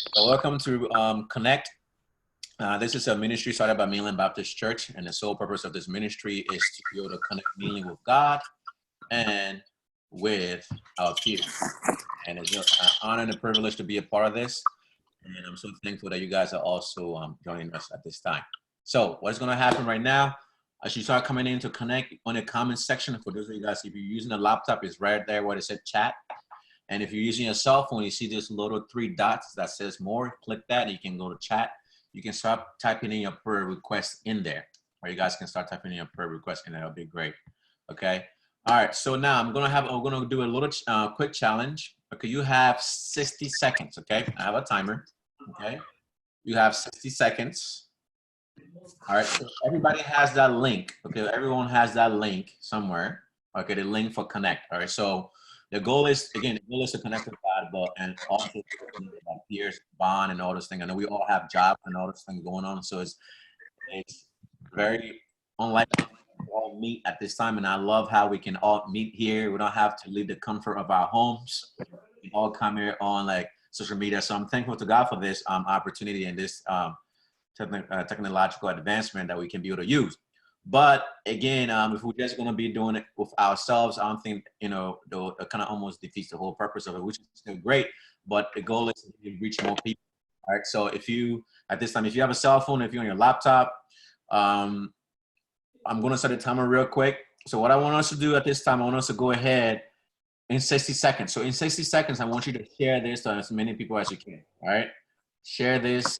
So welcome to Connect. This is a ministry started by Mainland Baptist Church, and the sole purpose of this ministry is to be able to connect mainly with God and with our peers. And it's an honor and a privilege to be a part of this. And I'm so thankful that you guys are also joining us at this time. So what's going to happen right now, as you start coming in to connect on the comment section, for those of you guys, if you're using a laptop, it's right there where it said chat. And if you're using your cell phone, you see this little 3 dots that says more, click that, and you can go to chat. You can start typing in your prayer request in there, or you guys can start typing in your prayer request in there. That'll be great. Okay. All right. So now we're gonna do a little quick challenge. Okay. You have 60 seconds. Okay. I have a timer. Okay. You have 60 seconds. All right. So everybody has that link. Okay. Everyone has that link somewhere. Okay. The link for Connect. All right. So the goal is, again, the goal is to connect with God, but and also to connect with our peers, bond, and all those things. I know we all have jobs and all those things going on, so it's very unlikely to all meet at this time. And I love how we can all meet here. We don't have to leave the comfort of our homes. We all come here on like social media. So I'm thankful to God for this opportunity and this technological advancement that we can be able to use. But again, if we're just going to be doing it with ourselves, I don't think, it kind of almost defeats the whole purpose of it, which is still great. But the goal is to reach more people. All right. So if you, at this time, if you have a cell phone, if you're on your laptop, I'm going to set a timer real quick. So what I want us to do at this time, I want us to go ahead in 60 seconds. So in 60 seconds, I want you to share this to as many people as you can. All right. Share this.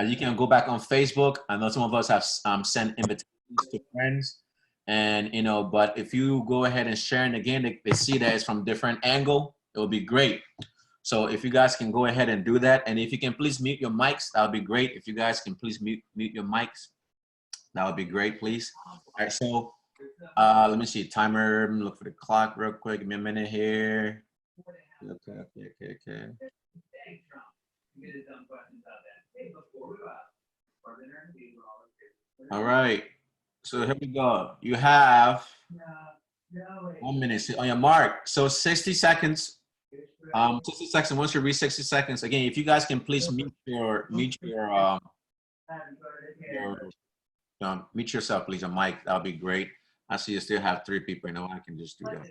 You can go back on Facebook. I know some of us have sent invitations to friends, and but if you go ahead and share it again, they see that it's from different angle. It will be great. So if you guys can go ahead and do that, and if you can please mute your mics, that would be great. If you guys can please mute your mics, that would be great, please. All right. So let me see timer. Look for the clock real quick. Give me a minute here. Okay. All right. So here we go. You have 1 minute on your mark. So 60 seconds. 60 seconds. Once you reach 60 seconds, again, if you guys can please mute yourself, please, your mic. That'll be great. I see you still have 3 people. You know, I can just do that.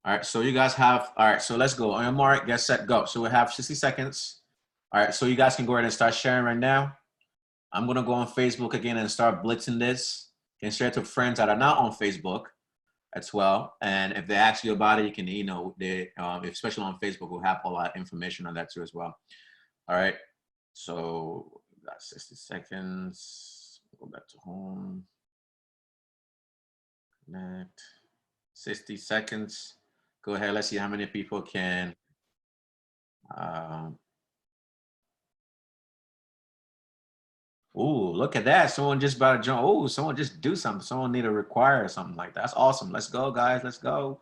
All right. So you guys have. All right. So let's go. On your mark, get set, go. So we have 60 seconds. All right, so you guys can go ahead and start sharing right now. I'm gonna go on Facebook again and start blitzing this. You can share it to friends that are not on Facebook as well. And if they ask you about it, you can, especially on Facebook, we'll have a lot of information on that too as well. All right, so we got 60 seconds. Go back to home. Connect. 60 seconds. Go ahead, let's see how many people can. Oh, look at that. Someone just about to join. Oh, someone just do something. Someone need to require or something like that. That's awesome. Let's go, guys. Let's go.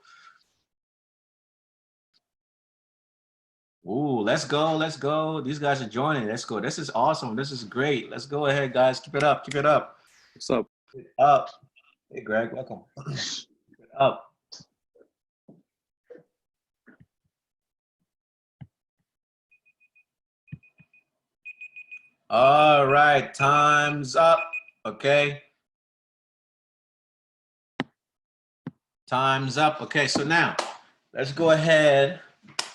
Ooh, let's go. Let's go. These guys are joining. Let's go. This is awesome. This is great. Let's go ahead, guys. Keep it up. Keep it up. What's up? Keep it up. Hey, Greg. Welcome. Keep it up. All right. Time's up. Okay. Time's up. Okay. So now let's go ahead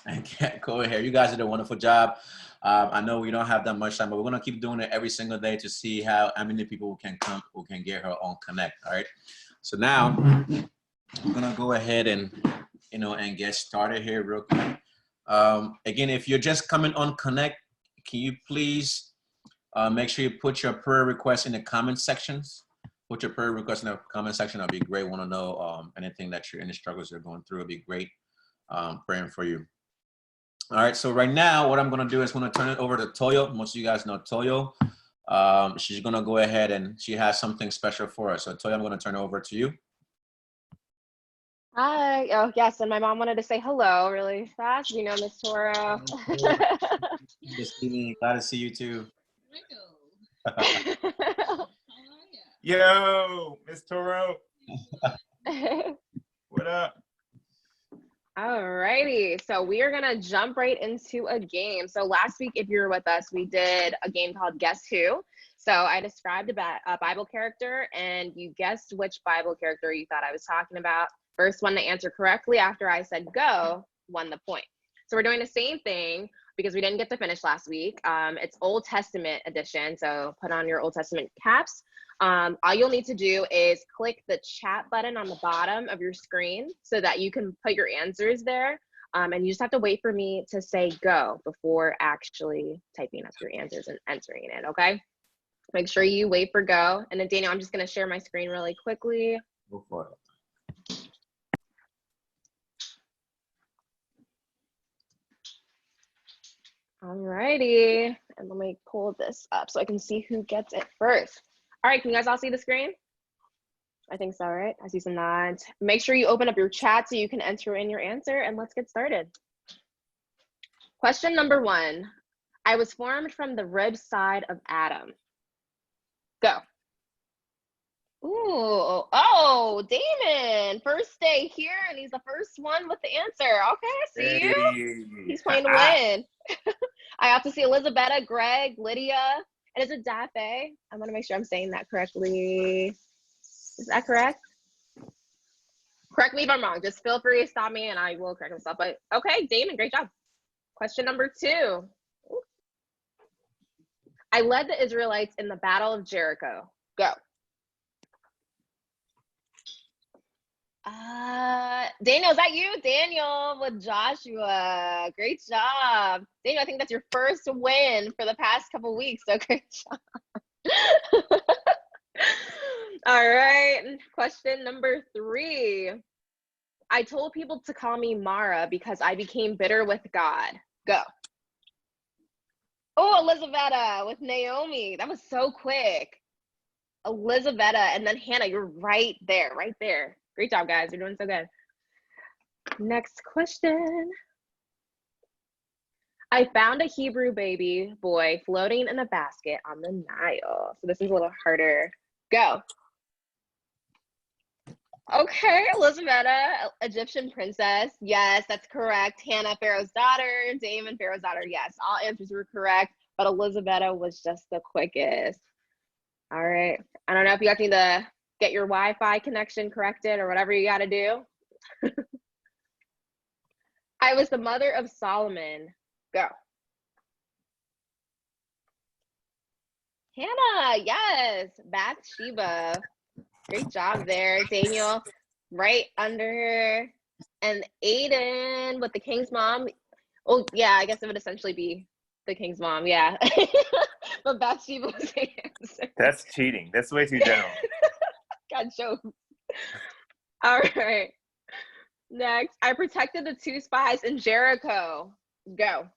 and go ahead. You guys did a wonderful job. I know we don't have that much time, but we're gonna keep doing it every single day to see how many people can come who can get her on Connect. All right. So now I'm gonna go ahead and and get started here real quick. Again, if you're just coming on Connect, can you please make sure you put your prayer request in the comment sections. Put your prayer request in the comment section. That'd be great. Want to know anything that you're any struggles you're going through. It'd be great. Praying for you. All right. So right now, what I'm going to do is I'm going to turn it over to Toyo. Most of you guys know Toyo. She's going to go ahead and she has something special for us. So Toyo, I'm going to turn it over to you. Hi. Oh, yes. And my mom wanted to say hello really fast. Miss Toro. Glad to see you too. Yo, Miss Toro. What up? Alrighty, so we are gonna jump right into a game. So last week, if you were with us, we did a game called Guess Who. So I described a Bible character, and you guessed which Bible character you thought I was talking about. First one to answer correctly after I said go won the point. So we're doing the same thing because we didn't get to finish last week. It's Old Testament edition, so put on your Old Testament caps. All you'll need to do is click the chat button on the bottom of your screen so that you can put your answers there. And you just have to wait for me to say go before actually typing up your answers and entering it, okay? Make sure you wait for go. And then Daniel, I'm just gonna share my screen really quickly. Go for it. Alrighty, and let me pull this up so I can see who gets it first. All right, can you guys all see the screen? I think so, right? I see some nods. Make sure you open up your chat so you can enter in your answer, and let's get started. Question number 1. I was formed from the rib side of Adam. Go. Ooh, oh, Damon, first day here, and he's the first one with the answer. Okay, I see you. He's playing to win. I have to see Elizabetta, Greg, Lydia, and is it Dafe? I'm gonna make sure I'm saying that correctly. Is that correct? Correct me if I'm wrong. Just feel free to stop me and I will correct myself. But okay, Damon, great job. Question number 2. I led the Israelites in the Battle of Jericho. Go. Daniel, is that you? Daniel with Joshua. Great job. Daniel, I think that's your first win for the past couple weeks, so great job. All right, question number 3. I told people to call me Mara because I became bitter with God. Go. Oh, Elizabetta with Naomi. That was so quick. Elizabetta, and then Hannah, you're right there, right there. Great job, guys. You're doing so good. Next question. I found a Hebrew baby boy floating in a basket on the Nile. So this is a little harder. Go. Okay, Elizabetta, Egyptian princess. Yes, that's correct. Hannah, Pharaoh's daughter. Damon, Pharaoh's daughter. Yes, all answers were correct, but Elizabetta was just the quickest. All right. I don't know if you guys need to get your Wi-Fi connection corrected or whatever you got to do. I was the mother of Solomon. Go. Hannah, yes. Bathsheba. Great job there. Daniel, right under her. And Aiden with the king's mom. Oh, yeah, I guess it would essentially be the king's mom, yeah. But Bathsheba was the answer. That's cheating. That's way too general. God, show. All right. Next, I protected the 2 spies in Jericho. Go.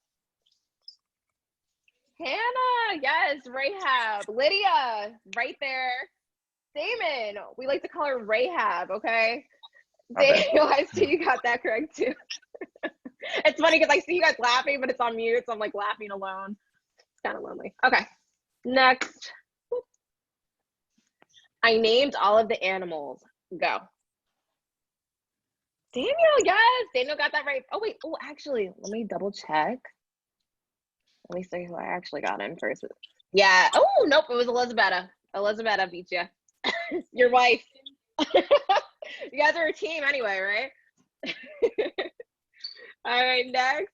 Hannah, yes, Rahab. Lydia, right there. Damon, we like to call her Rahab, okay? Daniel, I see you got that correct too. It's funny because I see you guys laughing, but it's on mute, so I'm like laughing alone. It's kind of lonely. Okay, next. I named all of the animals. Go. Daniel, yes, Daniel got that right. Oh wait, oh actually, let me double check. Let me see who I actually got in first. Yeah, oh nope, it was Elizabetta. Elizabetta beat you. Your wife. You guys are a team anyway, right? All right, next.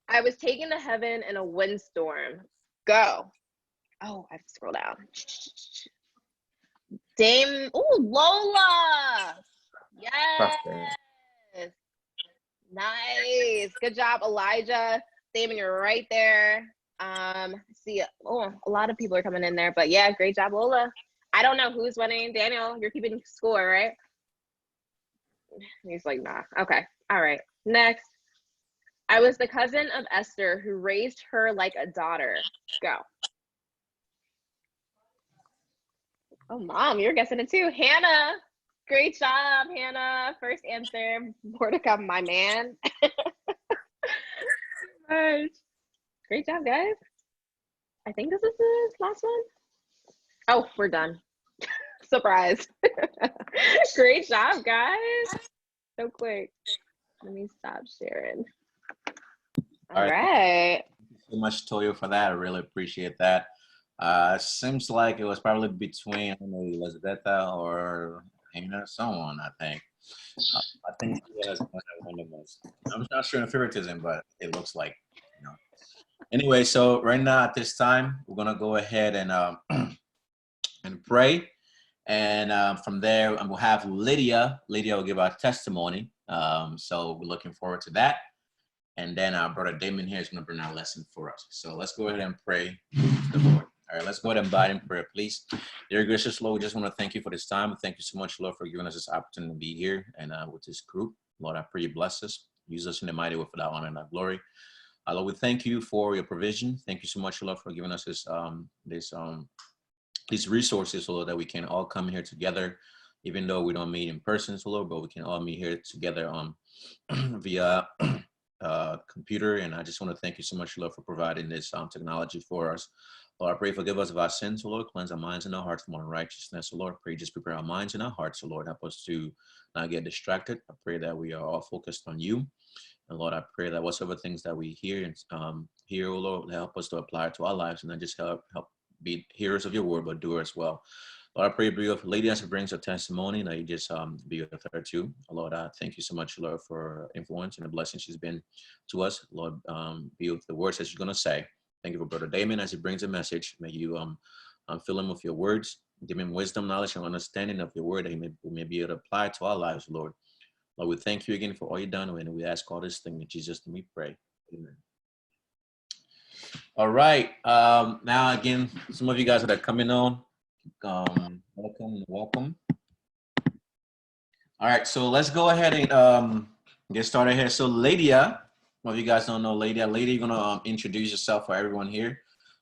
I was taken to heaven in a windstorm. Go. Oh, I have to scroll down. Dame. Oh, Lola. Yes. Nice. Good job, Elijah. Damon, you're right there. See, oh, a lot of people are coming in there, but yeah, great job, Lola. I don't know who's winning. Daniel, you're keeping score, right? He's like, nah. Okay. All right. Next. I was the cousin of Esther who raised her like a daughter. Go. Oh, Mom, you're guessing it too. Hannah. Great job, Hannah. First answer. Mordecai, my man. Nice. Great job, guys. I think this is the last one. Oh, we're done. Surprise. Great job, guys. So quick. Let me stop sharing. All All right. right. Thank you so much, Toyo, for that. I really appreciate that. Seems like it was probably between, I don't know, Elizabetta or Hannah, someone, I think. I think she has one of those. I'm not sure in favoritism, but it looks like, you know. Anyway, so right now at this time, we're gonna go ahead and and pray, and from there, we'll have Lydia. Lydia will give our testimony. So we're looking forward to that. And then our brother Damon here is going to bring our lesson for us. So let's go ahead and pray to the Lord. All right, let's go ahead and bow in prayer, please. Dear gracious Lord, we just want to thank you for this time. Thank you so much, Lord, for giving us this opportunity to be here and with this group. Lord, I pray you bless us. Use us in the mighty way for that honor and that glory. Lord, we thank you for your provision. Thank you so much, Lord, for giving us these resources, Lord, that we can all come here together, even though we don't meet in person, Lord, but we can all meet here together via computer. And I just want to thank you so much, Lord, for providing this technology for us. Lord, I pray forgive us of our sins, Lord, cleanse our minds and our hearts from unrighteousness. Lord, I pray just prepare our minds and our hearts, Lord, help us to not get distracted. I pray that we are all focused on you. And Lord, I pray that whatsoever things that we hear and hear, Lord, help us to apply it to our lives and then just help be hearers of your word, but doers as well. Lord, I pray be with Lady as it brings her testimony, that you just be with her too. Lord, I thank you so much, Lord, for her influence and the blessing she's been to us. Lord, be with the words that she's going to say. Thank you for Brother Damon as he brings a message. May you fill him with your words, give him wisdom, knowledge, and understanding of your word that he may be able to apply to our lives, Lord. Lord, we thank you again for all you've done, and we ask all this thing in Jesus' name we pray. Amen. All right. Now, again, some of you guys that are coming on, welcome. All right, so let's go ahead and get started here. So, Lydia, well, if you guys don't know Lydia, you're gonna introduce yourself for everyone here.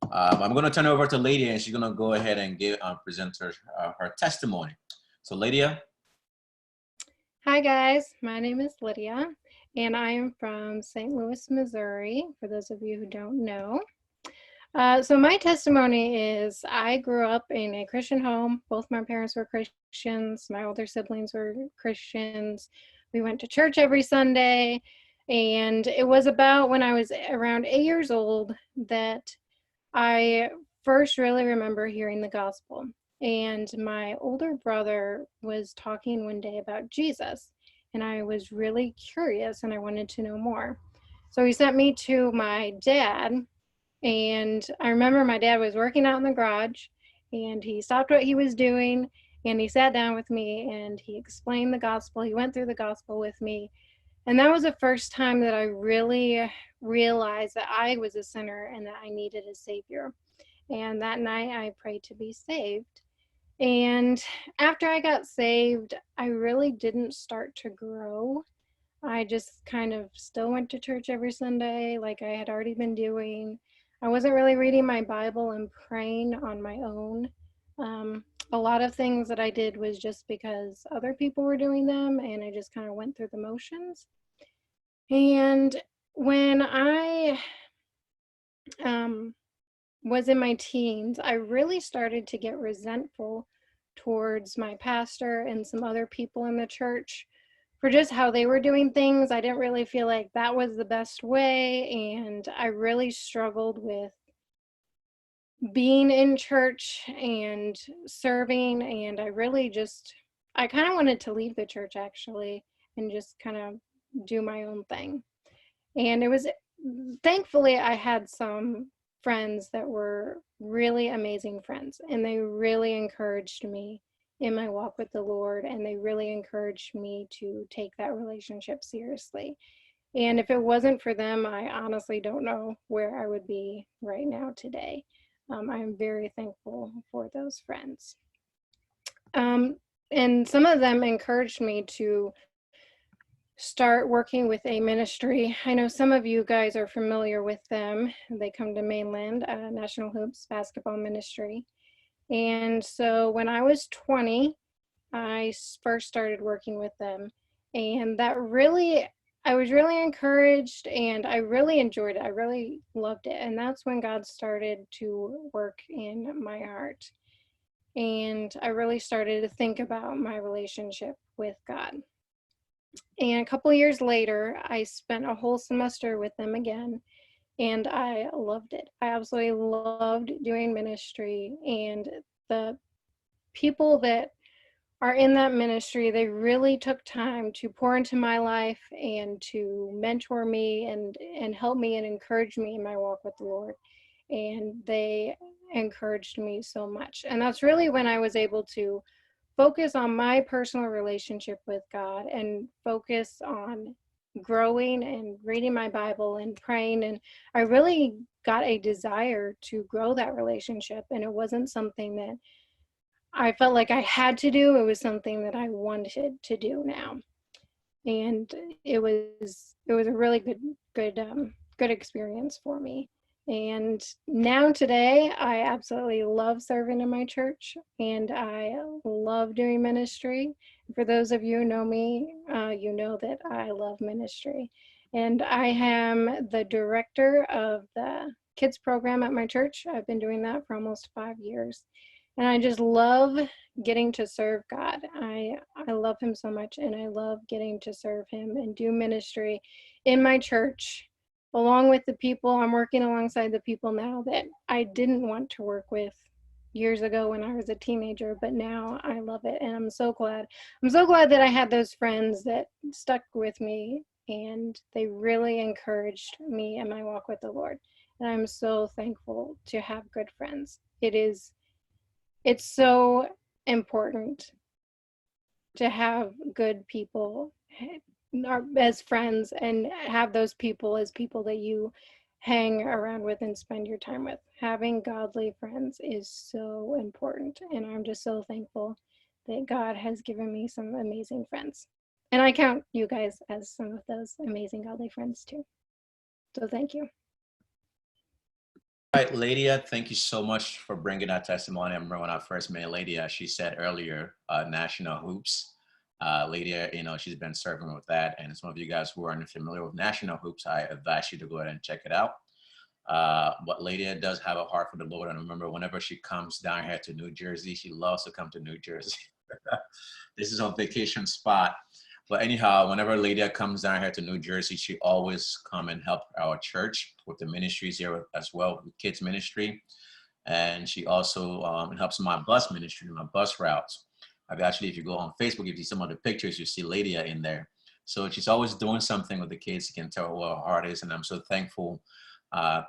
I'm gonna turn it over to Lydia, and she's gonna go ahead and present her testimony. So, Lydia. Hi guys, my name is Lydia, and I am from St. Louis, Missouri, for those of you who don't know. So my testimony is I grew up in a Christian home. Both my parents were Christians. My older siblings were Christians. We went to church every Sunday, and it was about when I was around 8 years old that I first really remember hearing the gospel. And my older brother was talking one day about Jesus, and I was really curious and I wanted to know more. So he sent me to my dad, and I remember my dad was working out in the garage, and he stopped what he was doing and he sat down with me and he explained the gospel. He went through the gospel with me. And that was the first time that I really realized that I was a sinner and that I needed a savior. And that night I prayed to be saved. And after I got saved, I really didn't start to grow. I just kind of still went to church every Sunday like I had already been doing. I wasn't really reading my Bible and praying on my own. A lot of things that I did was just because other people were doing them, and I just kind of went through the motions. And when I was in my teens, I really started to get resentful towards my pastor and some other people in the church for just how they were doing things. I didn't really feel like that was the best way, and I really struggled with being in church and serving, and I kind of wanted to leave the church actually and just kind of do my own thing. And it was, thankfully, I had some friends that were really amazing friends, and they really encouraged me in my walk with the Lord, and they really encouraged me to take that relationship seriously. And if it wasn't for them, I honestly don't know where I would be right now today. I'm very thankful for those friends. And some of them encouraged me to start working with a ministry. I know some of you guys are familiar with them. They come to mainland, National Hoops Basketball Ministry. And so when I was 20, I first started working with them. And I was really encouraged, and I really enjoyed it. I really loved it. And that's when God started to work in my heart. And I really started to think about my relationship with God. And a couple years later, I spent a whole semester with them again, and I loved it. I absolutely loved doing ministry, and the people that are in that ministry, they really took time to pour into my life and to mentor me and help me and encourage me in my walk with the Lord. And they encouraged me so much. And that's really when I was able to focus on my personal relationship with God and focus on growing and reading my Bible and praying. And I really got a desire to grow that relationship. And it wasn't something that I felt like I had to do. It was something that I wanted to do now. And it was a really good experience for me. And now today, I absolutely love serving in my church, and I love doing ministry. For those of you who know me, you know that I love ministry. And I am the director of the kids program at my church. I've been doing that for almost 5 years. And I just love getting to serve God. I love him so much, and I love getting to serve him and do ministry in my church along with the people. I'm working alongside the people now that I didn't want to work with years ago when I was a teenager, but now I love it, and I'm so glad. I'm so glad that I had those friends that stuck with me, and they really encouraged me in my walk with the Lord. And I'm so thankful to have good friends. It's so important to have good people as friends and have those people as people that you hang around with and spend your time with. Having godly friends is so important, and I'm just so thankful that God has given me some amazing friends. And I count you guys as some of those amazing godly friends too. So thank you. All right, Lydia, thank you so much for bringing that testimony. I remember when I first met Lydia, she said earlier, National Hoops. Lydia, she's been serving with that. And some of you guys who aren't familiar with National Hoops, I advise you to go ahead and check it out. But Lydia does have a heart for the Lord. And I remember whenever she comes down here to New Jersey, she loves to come to New Jersey. This is her vacation spot. But anyhow, whenever Lydia comes down here to New Jersey, she always come and help our church with the ministries here as well, with kids ministry. And she also helps my bus ministry, my bus routes. I've actually, if you go on Facebook, if you see some of the pictures, you see Lydia in there. So she's always doing something with the kids. You can tell what her heart is. And I'm so thankful,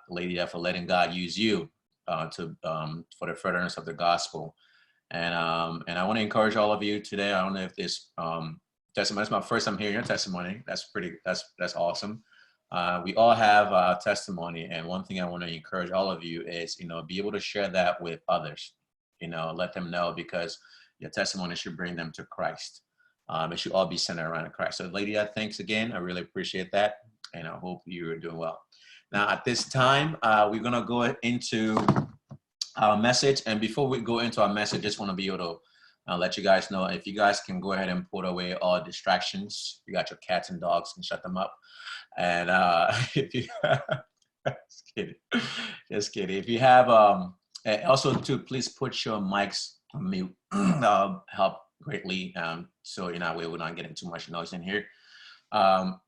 Lydia, for letting God use you for the furtherance of the gospel. And I want to encourage all of you today. I don't know if this testimony, that's my first time hearing your testimony. That's awesome. We all have testimony. And one thing I want to encourage all of you is, be able to share that with others, let them know, because your testimony should bring them to Christ. It should all be centered around Christ. So Lydia, thanks again. I really appreciate that. And I hope you're doing well. Now, at this time, we're going to go into our message. And before we go into our message, just want to be able to let you guys know, if you guys can go ahead and put away all distractions. You got your cats and dogs, and shut them up. And if you, just kidding. If you have, also too, please put your mics on mute. That'll help greatly. So we're not getting too much noise in here.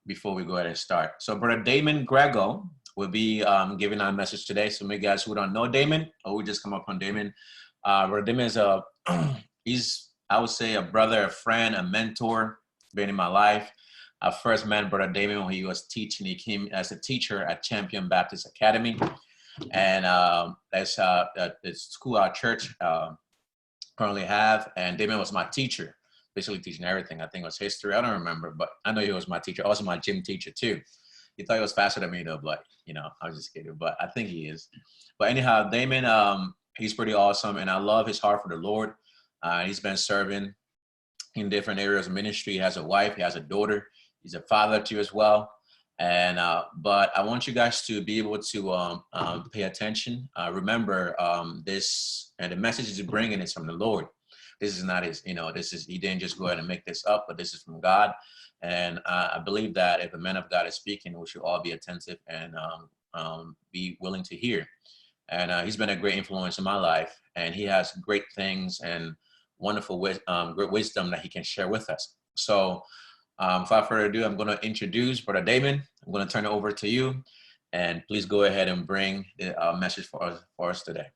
Before we go ahead and start. So Brother Damon Grego will be giving our message today. So many guys who don't know Damon, or we just come up on Damon. Brother Damon is he's, I would say, a brother, a friend, a mentor, been in my life. I first met Brother Damon when he was teaching. He came as a teacher at Champion Baptist Academy. And that's the school our church currently have. And Damon was my teacher, basically teaching everything. I think it was history. I don't remember, but I know he was my teacher. Also my gym teacher too. He thought he was faster than me though, but I was just kidding. But I think he is. But anyhow, Damon, he's pretty awesome, and I love his heart for the Lord. He's been serving in different areas of ministry. He has a wife. He has a daughter. He's a father too as well. And but I want you guys to be able to pay attention. Remember this, and the message he's bringing is from the Lord. This is not his, he didn't just go ahead and make this up, but this is from God. And I believe that if a man of God is speaking, we should all be attentive and be willing to hear. And he's been a great influence in my life, and he has great things and wonderful great wisdom that he can share with us. So Without further ado, I'm going to introduce Brother Damon. I'm going to turn it over to you, and please go ahead and bring the message for us today.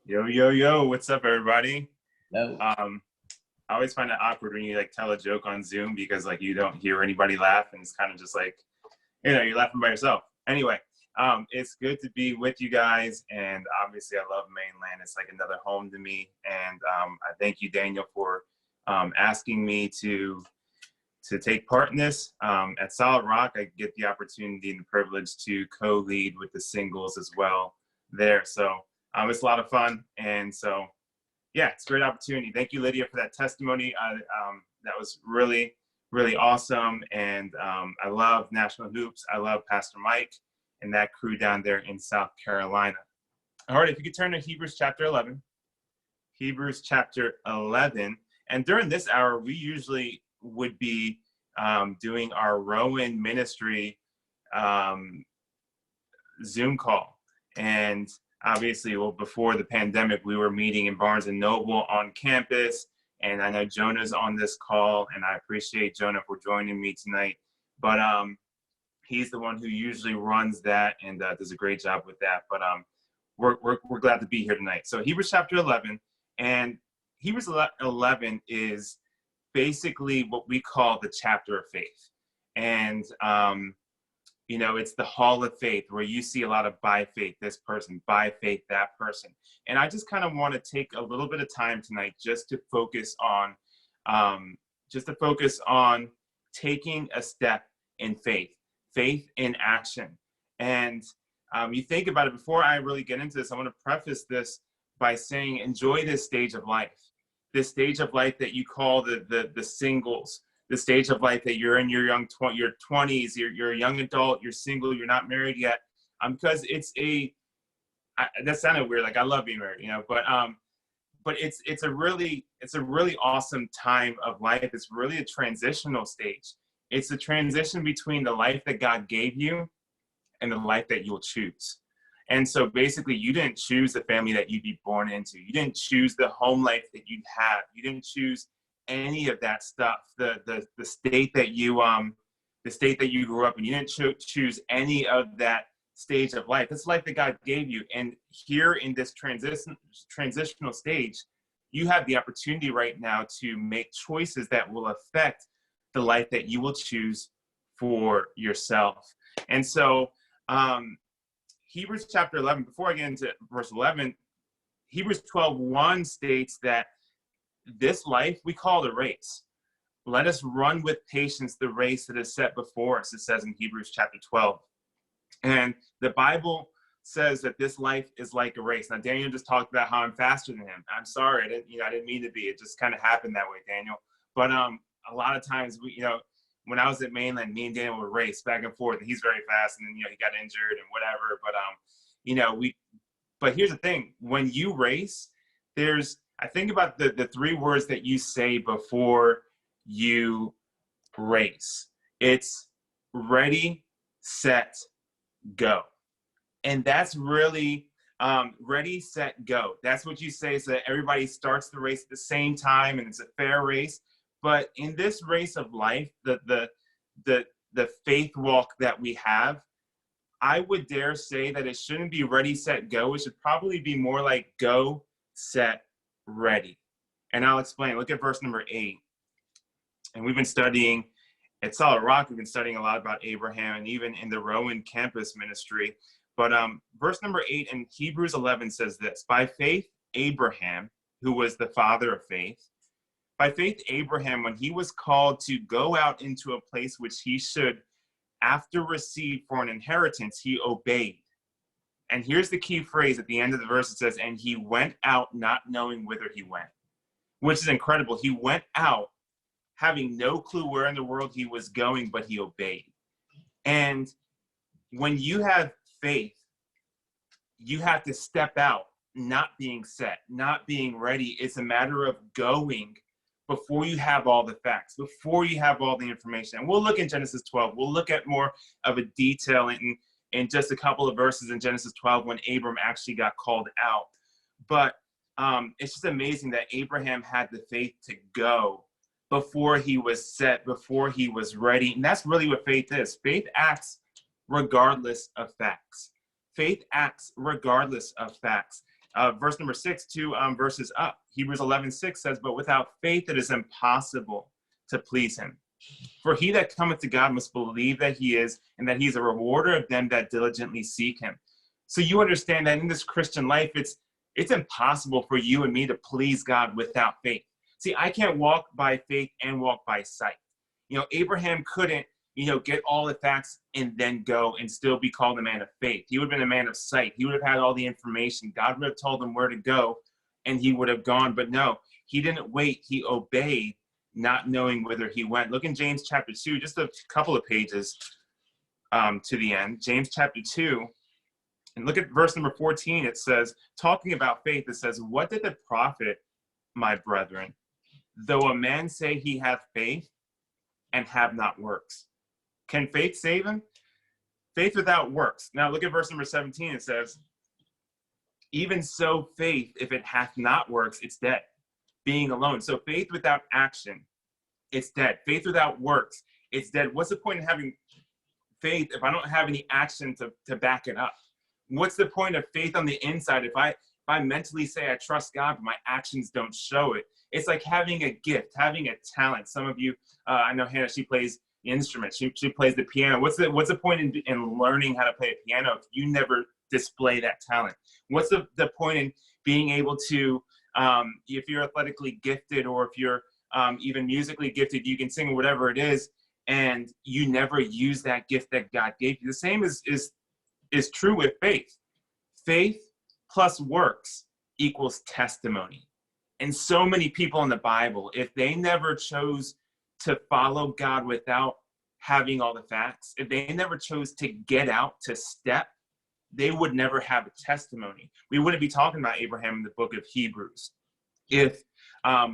Yo, what's up, everybody? Hello. I always find it awkward when you like tell a joke on Zoom because like you don't hear anybody laugh, and it's kind of just like, you're laughing by yourself. Anyway, it's good to be with you guys, and obviously I love Mainland. It's like another home to me, and I thank you, Daniel, for asking me to take part in this. At Solid Rock, I get the opportunity and the privilege to co-lead with the singles as well there. So it's a lot of fun. And so, yeah, it's a great opportunity. Thank you, Lydia, for that testimony. That was really, really awesome. And I love National Hoops. I love Pastor Mike and that crew down there in South Carolina. All right, if you could turn to Hebrews chapter 11. Hebrews chapter 11. And during this hour, we usually would be doing our Rowan ministry Zoom call. And obviously, well, before the pandemic, we were meeting in Barnes & Noble on campus. And I know Jonah's on this call, and I appreciate Jonah for joining me tonight. But he's the one who usually runs that and does a great job with that. But we're glad to be here tonight. So Hebrews chapter 11, and Hebrews 11 is basically what we call the chapter of faith. And, it's the hall of faith where you see a lot of by faith, this person, by faith, that person. And I just kind of want to take a little bit of time tonight just to focus on taking a step in faith in action. And you think about it, before I really get into this, I want to preface this by saying, enjoy this stage of life. This stage of life that you call the singles, the stage of life that you're in your your 20s, you're a young adult, you're single, you're not married yet, because that sounded weird. Like I love being married, but it's a really awesome time of life. It's really a transitional stage. It's a transition between the life that God gave you and the life that you'll choose. And so basically, you didn't choose the family that you'd be born into. You didn't choose the home life that you'd have. You didn't choose any of that stuff. The state that you grew up in. You didn't choose any of that stage of life. It's life that God gave you. And here in this transitional stage, you have the opportunity right now to make choices that will affect the life that you will choose for yourself. And so, Hebrews chapter 11, before I get into verse 11, Hebrews 12:1 states that this life we call the race. Let us run with patience the race that is set before us, it says in Hebrews chapter 12. And the Bible says that this life is like a race. Now, Daniel just talked about how I'm faster than him. I'm sorry, I didn't mean to be. It just kind of happened that way, Daniel. But a lot of times, when I was at Mainland, me and Daniel would race back and forth, and he's very fast, and then he got injured and whatever. But but here's the thing: when you race, I think about the three words that you say before you race. It's ready, set, go, and that's really ready, set, go. That's what you say, so that everybody starts the race at the same time, and it's a fair race. But in this race of life, the faith walk that we have, I would dare say that it shouldn't be ready, set, go. It should probably be more like go, set, ready. And I'll explain. Look at verse number 8. And we've been studying at Solid Rock, we've been studying a lot about Abraham, and even in the Rowan campus ministry. But verse number 8 in Hebrews 11 says this: by faith, Abraham, who was the father of faith, by faith, Abraham, when he was called to go out into a place which he should after receive for an inheritance, he obeyed. And here's the key phrase at the end of the verse. It says, and he went out not knowing whither he went, which is incredible. He went out having no clue where in the world he was going, but he obeyed. And when you have faith, you have to step out, not being set, not being ready. It's a matter of going before you have all the facts, before you have all the information. And we'll look in Genesis 12. We'll look at more of a detail in just a couple of verses in Genesis 12 when Abram actually got called out. But it's just amazing that Abraham had the faith to go before he was set, before he was ready. And that's really what faith is. Faith acts regardless of facts. Faith acts regardless of facts. Verse number 6, 2 verses up. Hebrews 11:6 says, but without faith it is impossible to please him. For he that cometh to God must believe that he is, and that he is a rewarder of them that diligently seek him. So you understand that in this Christian life, it's impossible for you and me to please God without faith. See, I can't walk by faith and walk by sight. Abraham couldn't, get all the facts and then go and still be called a man of faith. He would have been a man of sight. He would have had all the information. God would have told him where to go, and he would have gone. But no, he didn't wait. He obeyed, not knowing whither he went. Look in James chapter 2, just a couple of pages to the end. James chapter 2, and look at verse number 14. It says, talking about faith, it says, what did it profit, my brethren, though a man say he hath faith and have not works? Can faith save him? Faith without works. Now look at verse number 17. It says, even so faith, if it hath not works, it's dead, being alone. So faith without action, it's dead. Faith without works, it's dead. What's the point of having faith if I don't have any action to back it up? What's the point of faith on the inside if I mentally say I trust God, but my actions don't show it? It's like having a gift, having a talent. Some of you, I know Hannah, she plays the instrument. She plays the piano. What's the point in learning how to play a piano if you never display that talent? What's the point in being able to, if you're athletically gifted, or if you're even musically gifted, you can sing whatever it is, and you never use that gift that God gave you? The same is true with faith. Faith plus works equals testimony. And so many people in the Bible, if they never chose to follow God without having all the facts, if they never chose to get out, to step, they would never have a testimony. We wouldn't be talking about Abraham in the book of Hebrews. If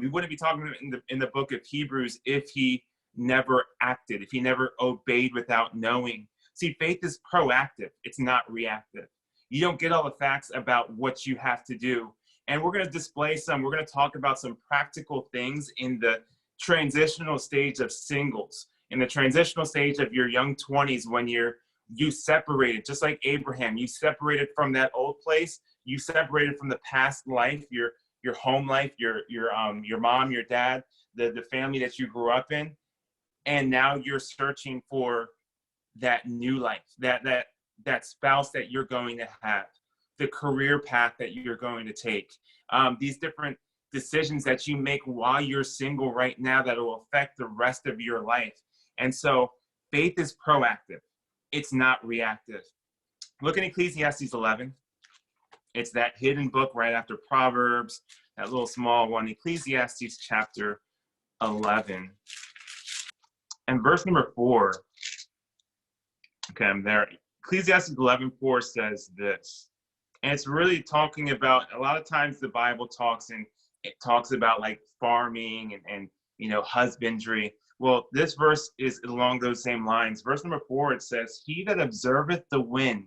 we wouldn't be talking in the book of Hebrews if he never acted, if he never obeyed without knowing. See, faith is proactive. It's not reactive. You don't get all the facts about what you have to do. And we're going to we're going to talk about some practical things in the transitional stage of singles, in the transitional stage of your young 20s, when you separated, just like Abraham, you separated from that old place, you separated from the past life, your home life, your mom, your dad, the family that you grew up in, and now you're searching for that new life, that spouse that you're going to have, the career path that you're going to take, these different decisions that you make while you're single right now that will affect the rest of your life. And so faith is proactive. It's not reactive. Look in Ecclesiastes 11. It's that hidden book right after Proverbs, that little small one, Ecclesiastes chapter 11. And verse number 4. Okay, I'm there. Ecclesiastes 11:4 says this. And it's really talking about, a lot of times the Bible talks about like farming and husbandry. Well, this verse is along those same lines. Verse number 4, it says, he that observeth the wind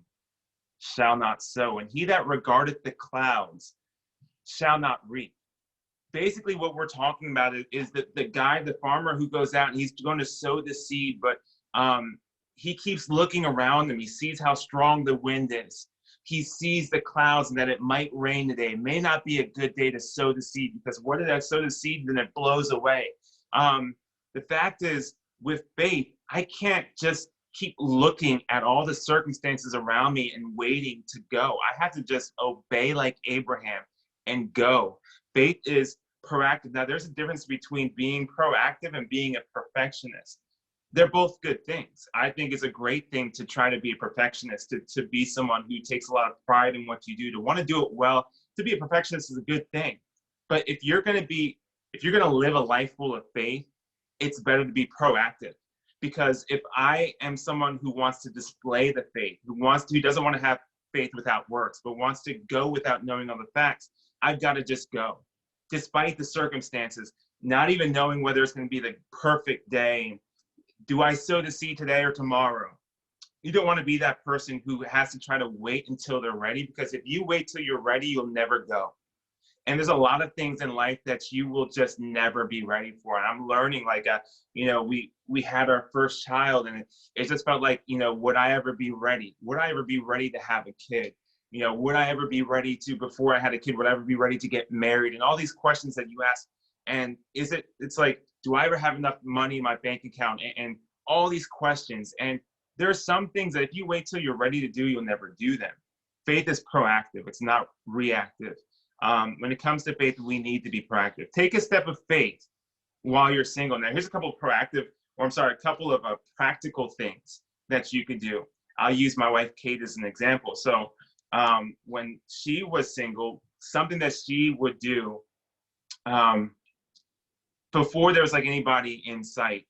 shall not sow, and he that regardeth the clouds shall not reap. Basically what we're talking about is that the farmer who goes out and he's going to sow the seed, but he keeps looking around him. He sees how strong the wind is. He sees the clouds and that it might rain today. It may not be a good day to sow the seed, because what did I sow the seed? Then it blows away. The fact is, with faith, I can't just keep looking at all the circumstances around me and waiting to go. I have to just obey like Abraham and go. Faith is proactive. Now, there's a difference between being proactive and being a perfectionist. They're both good things. I think it's a great thing to try to be a perfectionist, to be someone who takes a lot of pride in what you do, to want to do it well. To be a perfectionist is a good thing. But if you're going to live a life full of faith, it's better to be proactive. Because if I am someone who wants to display the faith, who doesn't want to have faith without works, but wants to go without knowing all the facts, I've got to just go, despite the circumstances, not even knowing whether it's going to be the perfect day. Do I sow the seed today or tomorrow? You don't want to be that person who has to try to wait until they're ready, because if you wait till you're ready, you'll never go. And there's a lot of things in life that you will just never be ready for. And I'm learning, like, we had our first child, and it just felt like, would I ever be ready? Would I ever be ready to have a kid? Would I ever be ready to, before I had a kid, would I ever be ready to get married? And all these questions that you ask. And it's like, do I ever have enough money in my bank account? And all these questions. And there are some things that if you wait till you're ready to do, you'll never do them. Faith is proactive. It's not reactive. When it comes to faith, we need to be proactive. Take a step of faith while you're single. Now, here's a couple of practical things that you could do. I'll use my wife, Kate, as an example. So when she was single, something that she would do before there was like anybody in sight,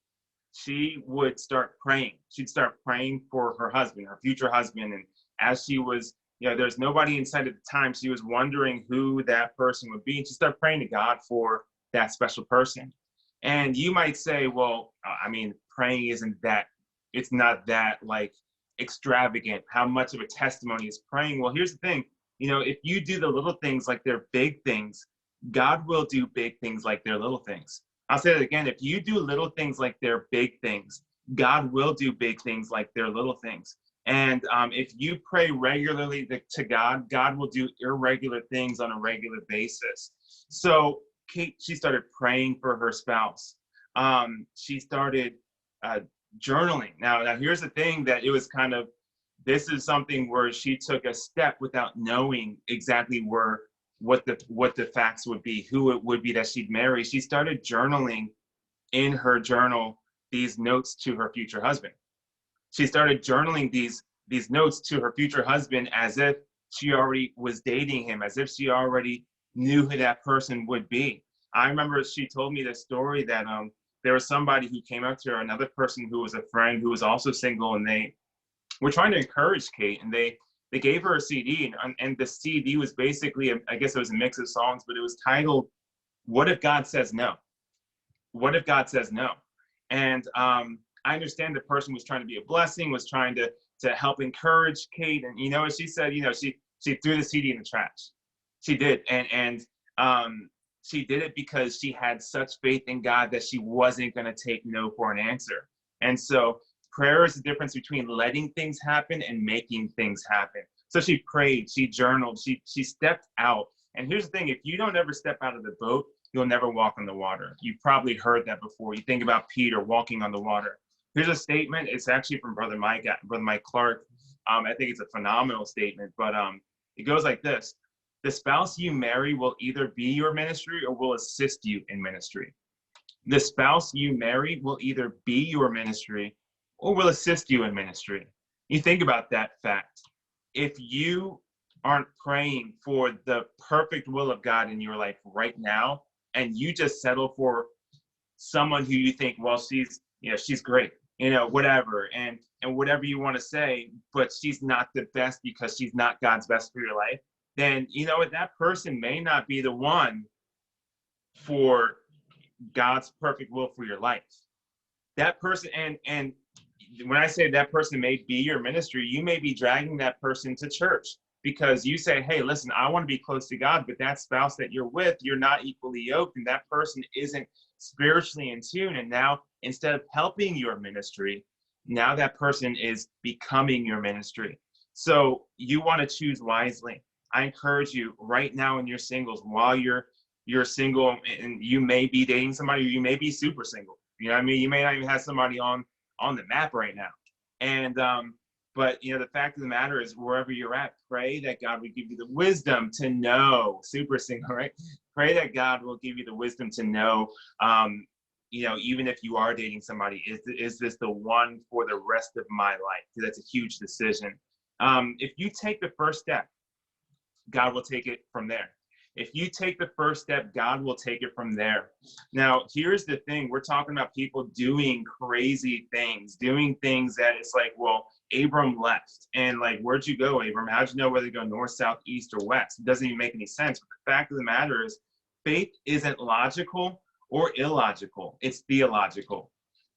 she would start praying. She'd start praying for her husband, her future husband. And as she was, there's nobody in sight at the time, she was wondering who that person would be. And she started praying to God for that special person. And you might say, well, praying it's not that like extravagant. How much of a testimony is praying? Well, here's the thing. If you do the little things like they're big things, God will do big things like they're little things. I'll say that again. If you do little things like they're big things, God will do big things like they're little things. And if you pray regularly to God, God will do irregular things on a regular basis. So Kate, she started praying for her spouse. She started journaling. Now here's the thing, that it was kind of, this is something where she took a step without knowing exactly what the facts would be, who it would be that she'd marry. She started journaling in her journal these notes to her future husband. She started journaling these notes to her future husband as if she already was dating him, as if she already knew who that person would be. I remember she told me this story that there was somebody who came up to her, another person who was a friend who was also single, and they were trying to encourage Kate, and they gave her a CD, and the CD was basically, I guess it was a mix of songs, but it was titled, "What If God Says No?" What if God says no? And I understand the person was trying to be a blessing, was trying to help encourage Kate. And as she said, she threw the CD in the trash. She did. And she did it because she had such faith in God that she wasn't going to take no for an answer. And so prayer is the difference between letting things happen and making things happen. So she prayed, she journaled, she stepped out. And here's the thing, if you don't ever step out of the boat, you'll never walk on the water. You've probably heard that before. You think about Peter walking on the water. Here's a statement. It's actually from Brother Mike Clark. I think it's a phenomenal statement, but it goes like this. The spouse you marry will either be your ministry or will assist you in ministry. The spouse you marry will either be your ministry or will assist you in ministry. You think about that fact. If you aren't praying for the perfect will of God in your life right now, and you just settle for someone who you think, well, she's great, whatever, and whatever you want to say, but she's not the best because she's not God's best for your life, then that person may not be the one for God's perfect will for your life. That person, and when I say that person may be your ministry, you may be dragging that person to church because you say, hey, listen, I want to be close to God, but that spouse that you're with, you're not equally yoked, and that person isn't spiritually in tune. And now, instead of helping your ministry, now that person is becoming your ministry. So you want to choose wisely. I encourage you right now in your singles, while you're single, and you may be dating somebody, or you may be super single. You may not even have somebody on the map right now. And but the fact of the matter is, wherever you're at, pray that God would give you the wisdom to know, super single, right? Pray that God will give you the wisdom to know, even if you are dating somebody, is this the one for the rest of my life? Because that's a huge decision. If you take the first step, God will take it from there. If you take the first step, God will take it from there. Now, here's the thing. We're talking about people doing crazy things, doing things that it's like, well, Abram left. And like, where'd you go, Abram? How'd you know whether to go north, south, east, or west? It doesn't even make any sense. But the fact of the matter is, faith isn't logical or illogical. It's theological.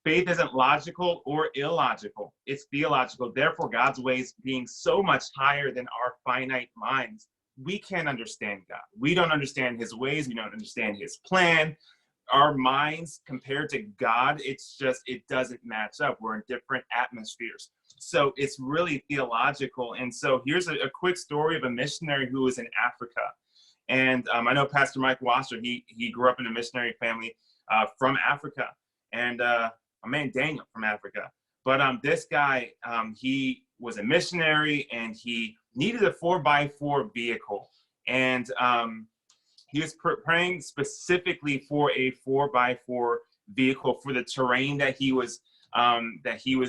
Faith isn't logical or illogical. It's theological. Therefore, God's ways being so much higher than our finite minds, we can't understand God. We don't understand his ways. We don't understand his plan. Our minds compared to God, it's just, it doesn't match up. We're in different atmospheres. So it's really theological. And so here's a quick story of a missionary who was in Africa. And I know Pastor Mike Wasser, he grew up in a missionary family from Africa. And my man Daniel from Africa. But this guy, he was a missionary and he needed a 4x4 vehicle. And he was praying specifically for a 4x4 vehicle for the terrain that he was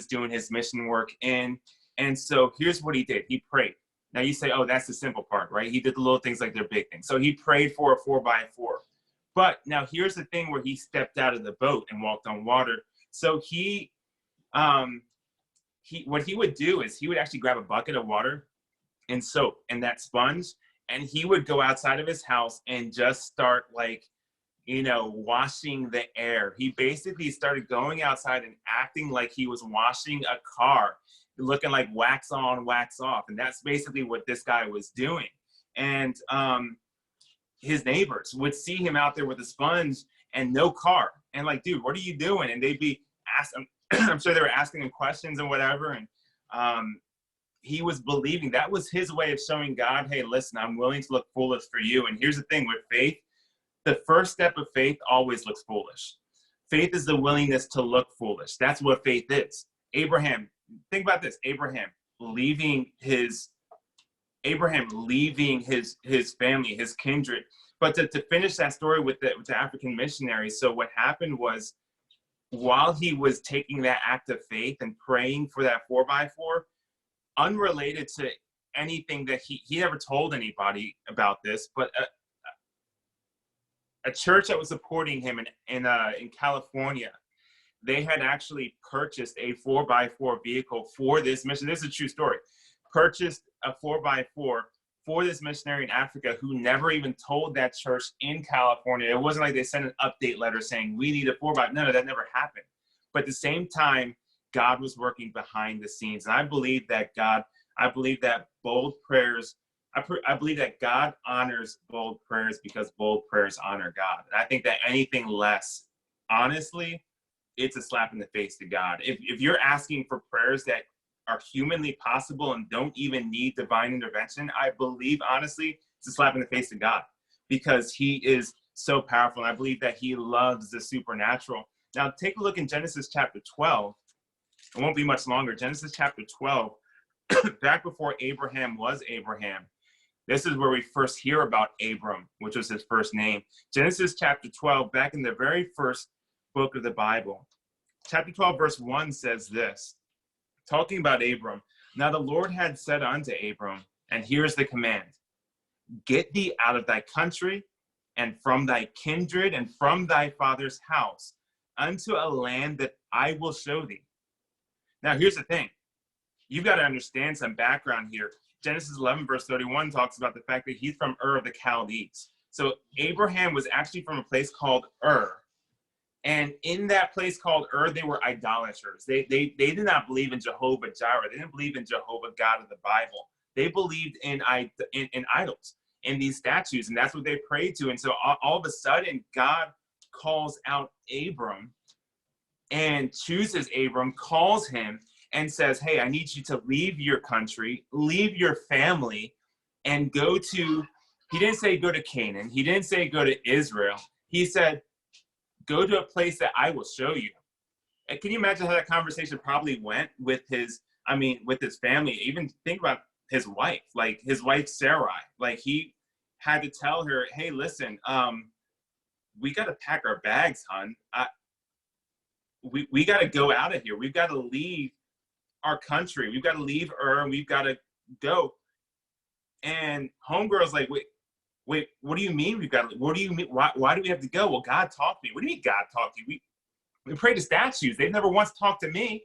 doing his mission work in. And so here's what he did. He prayed. Now you say, oh, that's the simple part, right? He did the little things like they're big things. So he prayed for a 4x4. But now here's the thing where he stepped out of the boat and walked on water. So what he would do is he would actually grab a bucket of water and soap and that sponge, and he would go outside of his house and just start washing the air. He basically started going outside and acting like he was washing a car, looking like wax on, wax off. And that's basically what this guy was doing. And his neighbors would see him out there with a sponge and no car. And like, dude, what are you doing? And they'd be asking, I'm sure they were asking him questions and whatever. And he was believing. That was his way of showing God, hey, listen, I'm willing to look foolish for you. And here's the thing with faith. The first step of faith always looks foolish. Faith is the willingness to look foolish. That's what faith is. Abraham, think about this. Abraham leaving his family, his kindred. But to finish that story with the African missionaries, so what happened was, while he was taking that act of faith and praying for that 4x4, unrelated to anything that he never told anybody about this, but a church that was supporting him in California, they had actually purchased a 4x4 vehicle for this mission. This is a true story. Purchased a 4x4 for this missionary in Africa who never even told that church in California. It wasn't like they sent an update letter saying, we need a 4x4. No, that never happened. But at the same time, God was working behind the scenes. And I believe that bold prayers, I believe that God honors bold prayers because bold prayers honor God. And I think that anything less, honestly, it's a slap in the face to God. If you're asking for prayers that are humanly possible and don't even need divine intervention, I believe, honestly, it's a slap in the face to God because he is so powerful. And I believe that he loves the supernatural. Now, take a look in Genesis chapter 12. It won't be much longer. Genesis chapter 12, back before Abraham was Abraham. This is where we first hear about Abram, which was his first name. Genesis chapter 12, back in the very first book of the Bible. Chapter 12, verse 1 says this, talking about Abram. Now the Lord had said unto Abram, and here's the command, get thee out of thy country and from thy kindred and from thy father's house unto a land that I will show thee. Now here's the thing. You've got to understand some background here. Genesis 11 verse 31 talks about the fact that he's from Ur of the Chaldees. So Abraham was actually from a place called Ur. And in that place called Ur, they were idolaters. They did not believe in Jehovah Jireh. They didn't believe in Jehovah God of the Bible. They believed in idols, in these statues, and that's what they prayed to. And so all of a sudden, God calls out Abram and chooses Abram, calls him, and says, hey, I need you to leave your country, leave your family, and go to, he didn't say go to Canaan. He didn't say go to Israel. He said, go to a place that I will show you. And can you imagine how that conversation probably went with his family? Even think about his wife, like his wife, Sarai. Like he had to tell her, hey, listen, we got to pack our bags, hon. We got to go out of here. We've got to leave our country. We've got to leave Ur, and we've got to go. And homegirl's like, wait, what do you mean what do you mean? Why do we have to go? Well, God talked to me. What do you mean God talked to you? We pray to statues. They've never once talked to me.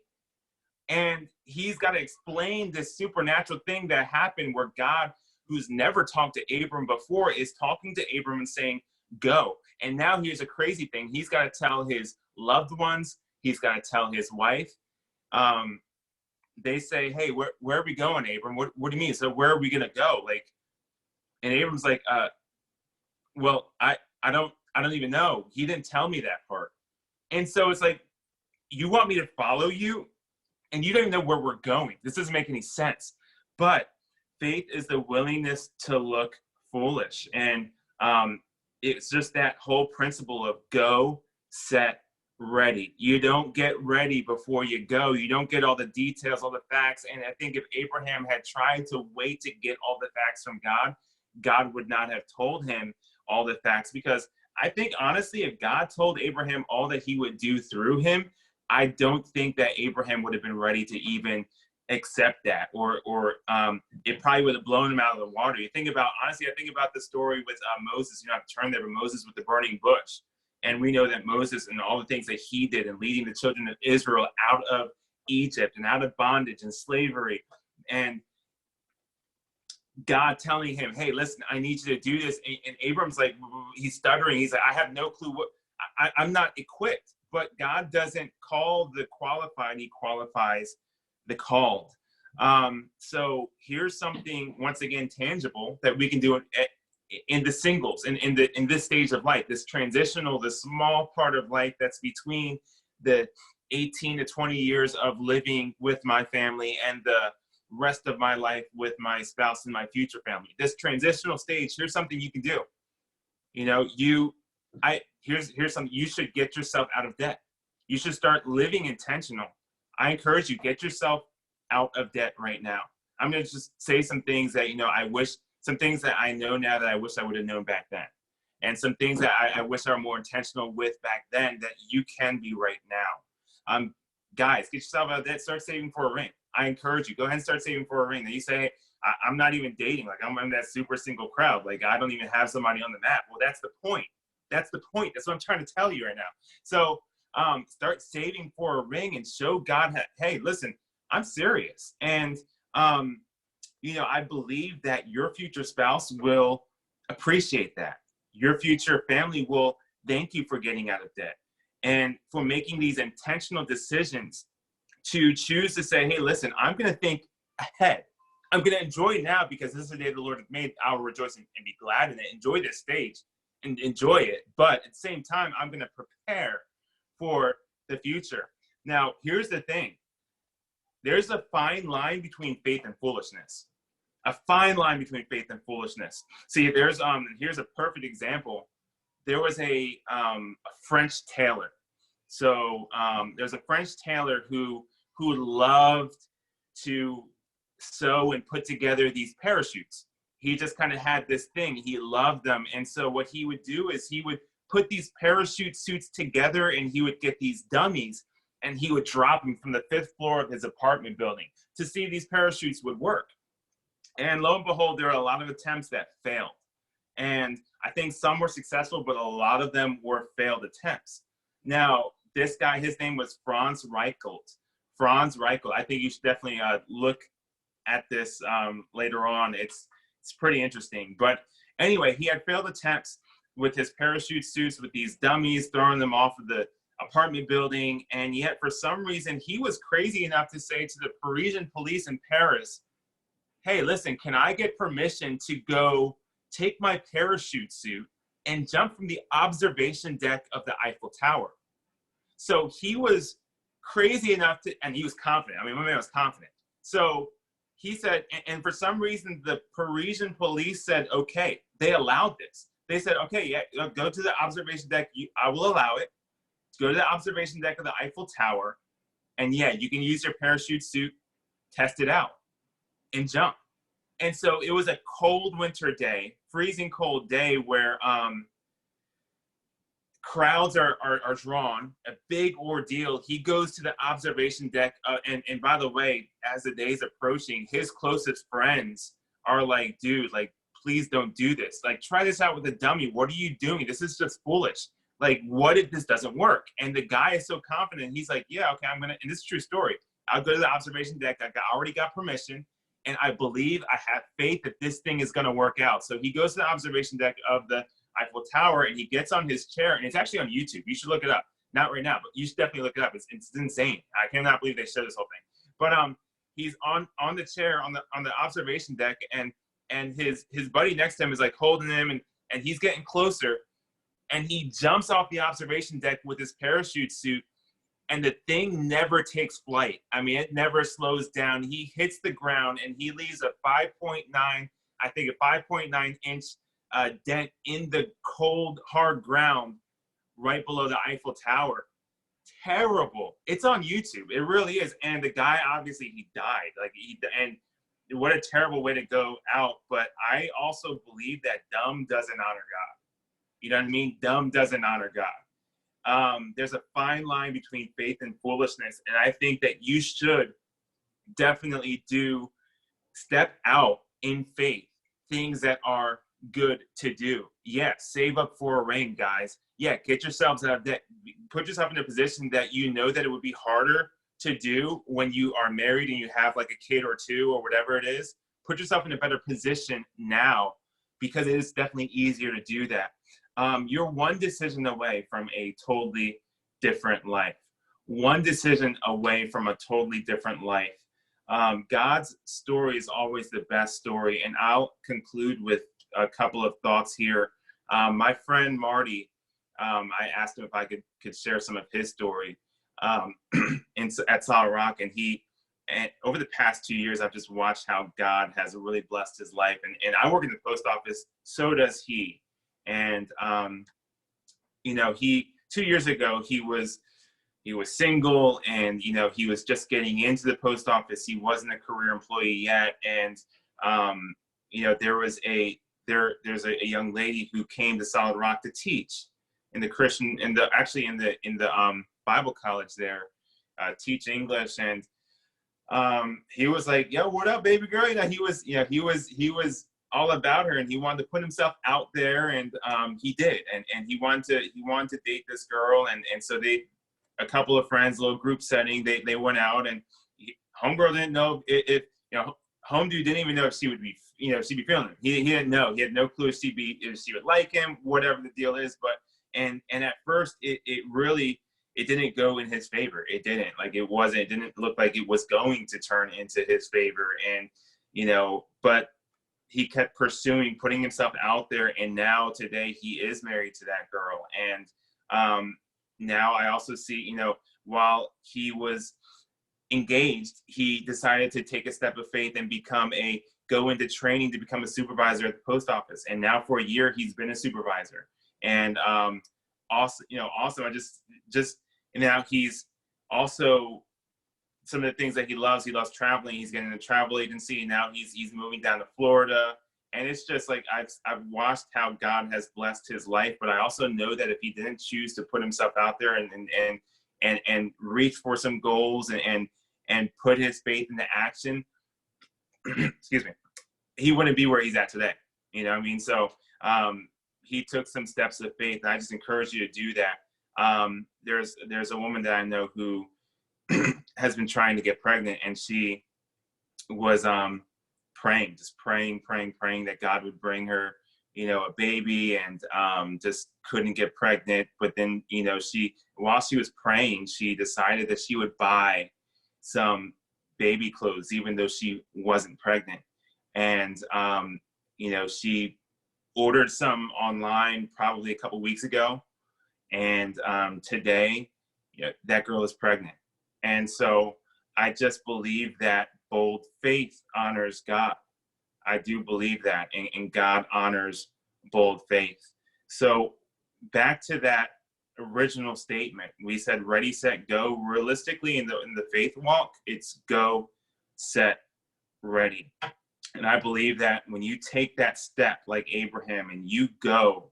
And he's got to explain this supernatural thing that happened where God, who's never talked to Abram before, is talking to Abram and saying, go. And now here's a crazy thing. He's got to tell his loved ones. He's got to tell his wife. They say, hey, where are we going, Abram? What do you mean? So where are we going to go? Like, And Abram's like, well, I don't even know. He didn't tell me that part. And so it's like, you want me to follow you and you don't even know where we're going. This doesn't make any sense. But faith is the willingness to look foolish. And it's just that whole principle of go, set, ready. You don't get ready before you go. You don't get all the details, all the facts. And I think if Abraham had tried to wait to get all the facts from God, God would not have told him all the facts. Because I think, honestly, if God told Abraham all that he would do through him, I don't think that Abraham would have been ready to even accept that, or it probably would have blown him out of the water. I think about the story with Moses. You know, I've turned there, but Moses with the burning bush. And we know that Moses and all the things that he did in leading the children of Israel out of Egypt and out of bondage and slavery, and God telling him, hey, listen, I need you to do this. And Abram's like, he's stuttering. He's like, I have no clue I'm not equipped. But God doesn't call the qualified, he qualifies the called. So here's something, once again, tangible that we can do in the singles, in this stage of life, this transitional, the small part of life that's between the 18 to 20 years of living with my family and the rest of my life with my spouse and my future family. This transitional stage, here's something you can do. You know, here's something. You should get yourself out of debt. You should start living intentional. I encourage you, get yourself out of debt right now. I'm going to just say some things that, some things that I know now that I wish I would have known back then. And some things that I wish I were more intentional with back then that you can be right now. Guys, get yourself out of debt, start saving for a ring. I encourage you, go ahead and start saving for a ring. Then you say, I'm not even dating. Like, I'm in that super single crowd. Like, I don't even have somebody on the map. Well, that's the point. That's the point. That's what I'm trying to tell you right now. So start saving for a ring and show God, hey, listen, I'm serious. And, I believe that your future spouse will appreciate that. Your future family will thank you for getting out of debt and for making these intentional decisions to choose to say, hey, listen, I'm going to think ahead. I'm going to enjoy now because this is the day the Lord has made. I will rejoice and be glad in it. Enjoy this stage and enjoy it. But at the same time, I'm going to prepare for the future. Now, here's the thing. There's a fine line between faith and foolishness. A fine line between faith and foolishness. See, here's a perfect example. There was a French tailor. So there's a French tailor who loved to sew and put together these parachutes. He just kind of had this thing. He loved them. And so what he would do is he would put these parachute suits together and he would get these dummies and he would drop them from the 5th floor of his apartment building to see if these parachutes would work. And lo and behold, there are a lot of attempts that failed. And I think some were successful, but a lot of them were failed attempts. Now, this guy, his name was Franz Reichelt. Franz Reichelt. I think you should definitely look at this later on. It's pretty interesting. But anyway, he had failed attempts with his parachute suits, with these dummies, throwing them off of the apartment building. And yet, for some reason, he was crazy enough to say to the Parisian police in Paris, hey, listen, can I get permission to go take my parachute suit and jump from the observation deck of the Eiffel Tower? So he was crazy enough to, and he was confident. I mean, my man was confident. So he said, and for some reason, the Parisian police said, okay, they allowed this. They said, okay, yeah, go to the observation deck. I will allow it. Go to the observation deck of the Eiffel Tower. And yeah, you can use your parachute suit, test it out, and jump. And so it was a cold winter day, freezing cold day where crowds are drawn, a big ordeal. He goes to the observation deck. And by the way, as the day's approaching, his closest friends are like, dude, like, please don't do this. Like, try this out with a dummy. What are you doing? This is just foolish. Like, what if this doesn't work? And the guy is so confident. He's like, yeah, okay, I'm going to, and this is a true story. I'll go to the observation deck. I already got permission. And I believe, I have faith that this thing is going to work out. So he goes to the observation deck of the Eiffel Tower and he gets on his chair, and it's actually on YouTube. You should look it up. Not right now, but you should definitely look it up. It's insane. I cannot believe they show this whole thing. But he's on the chair on the observation deck, and and his buddy next to him is like holding him, and he's getting closer, and he jumps off the observation deck with his parachute suit, and the thing never takes flight. I mean, it never slows down. He hits the ground, and he leaves a 5.9 inch dent in the cold, hard ground right below the Eiffel Tower. Terrible. It's on YouTube. It really is. And the guy, obviously, he died. And what a terrible way to go out. But I also believe that dumb doesn't honor God. You know what I mean? Dumb doesn't honor God. There's a fine line between faith and foolishness. And I think that you should definitely step out in faith, things that are good to do. Yeah, save up for a ring, guys. Yeah, get yourselves out of debt. Put yourself in a position that you know that it would be harder to do when you are married and you have like a kid or two or whatever it is. Put yourself in a better position now, because it is definitely easier to do that. You're one decision away from a totally different life. One decision away from a totally different life. God's story is always the best story. And I'll conclude with a couple of thoughts here. My friend Marty, I asked him if I could share some of his story at Solid Rock, and over the past 2 years, I've just watched how God has really blessed his life. And I work in the post office, so does he. And 2 years ago he was single, and he was just getting into the post office. He wasn't a career employee yet, and there's a young lady who came to Solid Rock to teach in the Bible college there, teach English. And he was like, "Yo, what up, baby girl?" He was all about her, and he wanted to put himself out there, and he did, and he wanted to date this girl, and so a couple of friends, little group setting, they went out, and homegirl didn't know if home dude didn't even know if she would be, she'd be feeling him. He didn't know. He had no clue if she would like him, whatever the deal is. But and at first it didn't go in his favor. It didn't. It didn't look like it was going to turn into his favor. And but he kept pursuing, putting himself out there, and now today he is married to that girl. And now I also see, while he was engaged, he decided to take a step of faith and go into training to become a supervisor at the post office. And now for a year, he's been a supervisor. And also, I just now he's also, some of the things that he loves traveling. He's getting a travel agency, and now he's moving down to Florida. And it's just like, I've watched how God has blessed his life, but I also know that if he didn't choose to put himself out there and reach for some goals and put his faith into action, excuse me, he wouldn't be where he's at today. You know what I mean? So he took some steps of faith, and I just encourage you to do that. There's a woman that I know who has been trying to get pregnant, and she was praying that God would bring her, a baby, and just couldn't get pregnant. But then, while she was praying, she decided that she would buy some baby clothes, even though she wasn't pregnant. And, she ordered some online probably a couple weeks ago. And today, that girl is pregnant. And so I just believe that bold faith honors God. I do believe that, and God honors bold faith. So back to that original statement, we said ready, set, go. Realistically, in the faith walk, it's go, set, ready. And I believe that when you take that step like Abraham and you go,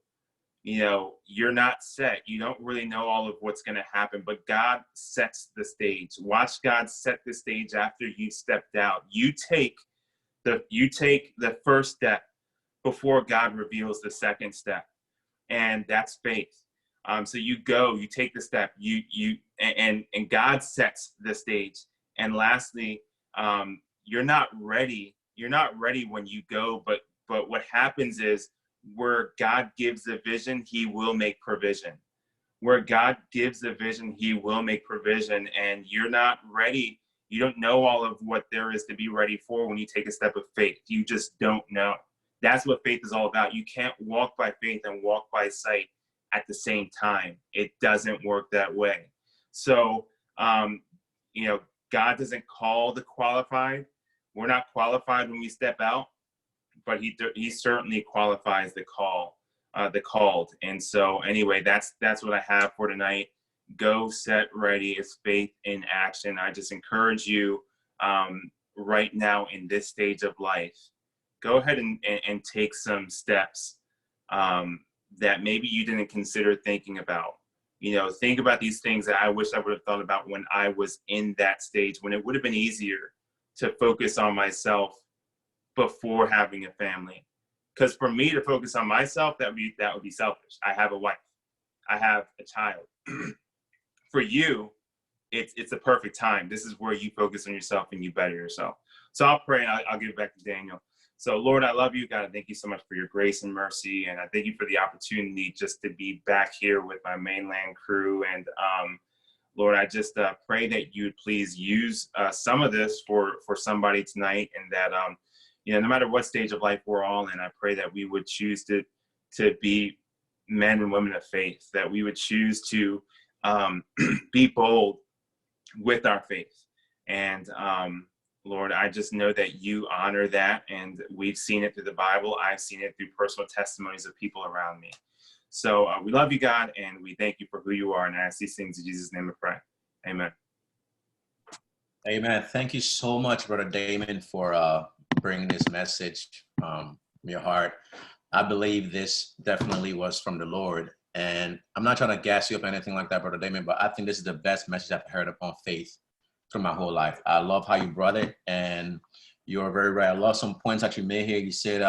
you're not set. You don't really know all of what's going to happen, but God sets the stage. Watch God set the stage after you stepped out. You take the first step before God reveals the second step, and that's faith. So you go, you take the step, and God sets the stage. And lastly, you're not ready. You're not ready when you go, but what happens is, where God gives the vision, he will make provision. Where God gives the vision, he will make provision. And you're not ready You don't know all of what there is to be ready for when you take a step of faith. You just don't know. That's what faith is all about. You can't walk by faith and walk by sight at the same time. It doesn't work that way. So, God doesn't call the qualified. We're not qualified when we step out, but he certainly qualifies the called. And so anyway, that's what I have for tonight. Go, set, ready is faith in action. I just encourage you right now in this stage of life, go ahead and take some steps that maybe you didn't consider thinking about. Think about these things that I wish I would have thought about when I was in that stage, when it would have been easier to focus on myself before having a family. Because for me to focus on myself, that would be selfish. I have a wife. I have a child. For you, it's a perfect time. This is where you focus on yourself and you better yourself. So I'll pray and I'll give it back to Daniel. So Lord, I love you. God, thank you so much for your grace and mercy. And I thank you for the opportunity just to be back here with my mainland crew. And Lord, I just pray that you would please use some of this for somebody tonight, and that, no matter what stage of life we're all in, I pray that we would choose to be men and women of faith, that we would choose to be bold with our faith. And Lord, I just know that you honor that, and we've seen it through the Bible. I've seen it through personal testimonies of people around me. So we love you, God, and we thank you for who you are. And I ask these things in Jesus' name I pray. Amen. Amen. Thank you so much, Brother Damon, for bringing this message from your heart. I believe this definitely was from the Lord. And I'm not trying to gas you up or anything like that, Brother Damon, but I think this is the best message I've heard upon faith through my whole life. I love how you brought it, and you're very right. I love some points that you made here. You said,